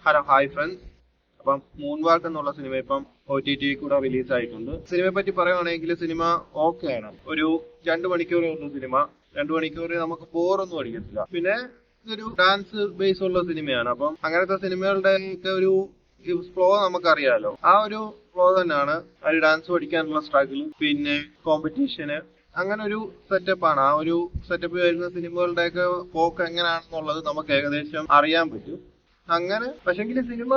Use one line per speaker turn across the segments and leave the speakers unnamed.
Hello hi friends. അപ്പം moon വാക്ക് എന്നുള്ള cinema ഇപ്പം OTT കൂടെ റിലീസ് ആയിട്ടുണ്ട്. സിനിമയെ പറ്റി പറയുവാണെങ്കിൽ സിനിമ ഓക്കെ ആണ്. ഒരു 2 മണിക്കൂർ ഉള്ള സിനിമ. 2 മണിക്കൂർ നമുക്ക് ബോറൊന്നും അടിക്കത്തില്ല. പിന്നെ ഇതൊരു ഡാൻസ് ബേസ് ഉള്ള സിനിമയാണ്. അപ്പം അങ്ങനത്തെ സിനിമകളുടെ ഒക്കെ ഒരു ഫ്ലോ നമുക്കറിയാലോ. ആ ഒരു ഫ്ലോ തന്നെയാണ്. ഒരു ഡാൻസ് പഠിക്കാനുള്ള സ്ട്രഗിൾ, പിന്നെ കോമ്പറ്റീഷന്, അങ്ങനെ ഒരു സെറ്റപ്പാണ്. ആ ഒരു സെറ്റപ്പ് വരുന്ന സിനിമകളുടെയൊക്കെ പോക്ക് എങ്ങനെയാണെന്നുള്ളത് നമുക്ക് ഏകദേശം അറിയാൻ പറ്റും. അങ്ങനെ പക്ഷെങ്കിൽ സിനിമ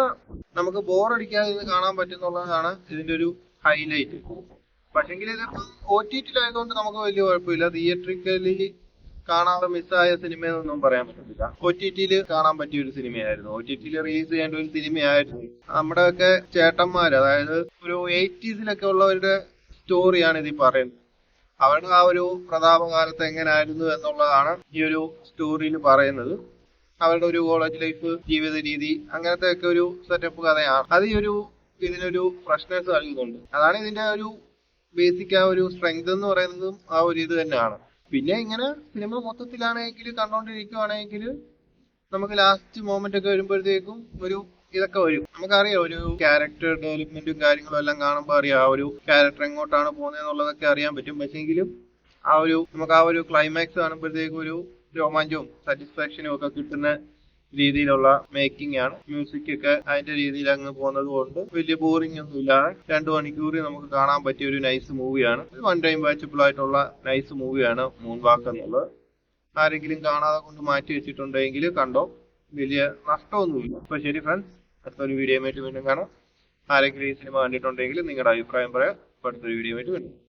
നമുക്ക് ബോറടിക്കാതെ ഇരുന്ന് കാണാൻ പറ്റുന്നുള്ളതാണ് ഇതിന്റെ ഒരു ഹൈലൈറ്റ്. പക്ഷെങ്കിൽ ഇതിപ്പം OTT-ലായതുകൊണ്ട് നമുക്ക് വലിയ കുഴപ്പമില്ല. തിയേറ്ററിക്കലി കാണാതെ മിസ്സായ സിനിമയെന്നൊന്നും പറയാൻ പറ്റത്തില്ല. OTT-ൽ കാണാൻ പറ്റിയ ഒരു സിനിമയായിരുന്നു. OTT-ൽ റിലീസ് ചെയ്യേണ്ട ഒരു സിനിമയായിരുന്നു. നമ്മുടെയൊക്കെ ചേട്ടന്മാര്, അതായത് ഒരു 80s-ലൊക്കെ ഉള്ളവരുടെ സ്റ്റോറിയാണ് ഇതിൽ പറയുന്നത്. അവരുടെ ആ ഒരു പ്രതാപകാലത്ത് എങ്ങനെയായിരുന്നു എന്നുള്ളതാണ് ഈ ഒരു സ്റ്റോറിയിൽ പറയുന്നത്. അവരുടെ ഒരു കോളേജ് ലൈഫ്, ജീവിത രീതി, അങ്ങനത്തെ ഒക്കെ ഒരു സെറ്റപ്പ് കഥയാണ്. അത് ഈ ഒരു ഇതിനൊരു ഫ്രഷ്നെസ് നൽകുന്നുണ്ട്. അതാണ് ഇതിന്റെ ഒരു ബേസിക് ആ ഒരു സ്ട്രെങ്ത് എന്ന് പറയുന്നതും ആ ഒരു ഇത് തന്നെയാണ്. പിന്നെ ഇങ്ങനെ സിനിമ മൊത്തത്തിലാണെങ്കിൽ കണ്ടോണ്ടിരിക്കുവാണെങ്കിൽ നമുക്ക് ലാസ്റ്റ് മൊമെന്റ് ഒക്കെ വരുമ്പോഴത്തേക്കും ഒരു ഇതൊക്കെ വരും. നമുക്കറിയാം ഒരു ക്യാരക്ടർ ഡെവലപ്മെന്റും കാര്യങ്ങളും എല്ലാം കാണുമ്പോൾ അറിയാം ആ ഒരു ക്യാരക്ടർ എങ്ങോട്ടാണ് പോകുന്നതെന്നുള്ളതൊക്കെ അറിയാൻ പറ്റും. പക്ഷെങ്കിലും നമുക്ക് ആ ഒരു ക്ലൈമാക്സ് കാണുമ്പോഴത്തേക്കും ഒരു രോമാഞ്ചവും സാറ്റിസ്ഫാക്ഷനും ഒക്കെ കിട്ടുന്ന രീതിയിലുള്ള മേക്കിംഗ് ആണ്. മ്യൂസിക് ഒക്കെ അതിന്റെ രീതിയിൽ അങ്ങ് പോകുന്നത് കൊണ്ട് വലിയ ബോറിംഗ് ഒന്നും ഇല്ലാതെ 2 മണിക്കൂർ നമുക്ക് കാണാൻ പറ്റിയ ഒരു നൈസ് മൂവിയാണ്. ഒരു വൺ ടൈം വാച്ചബിൾ ആയിട്ടുള്ള നൈസ് മൂവിയാണ് മൂൺ വാക്ക് എന്നുള്ളത്. ആരെങ്കിലും കാണാതെ കൊണ്ട് മാറ്റി വെച്ചിട്ടുണ്ടെങ്കിൽ കണ്ടോ, വലിയ നഷ്ടമൊന്നുമില്ല. അപ്പൊ ശരി ഫ്രണ്ട്സ്, അടുത്തൊരു വീഡിയോ ആയിട്ട് വീണ്ടും കാണാം. ആരെങ്കിലും ഈ സിനിമ കണ്ടിട്ടുണ്ടെങ്കിൽ നിങ്ങളുടെ അഭിപ്രായം പറയാം. അടുത്തൊരു വീഡിയോ ആയിട്ട് വീണ്ടും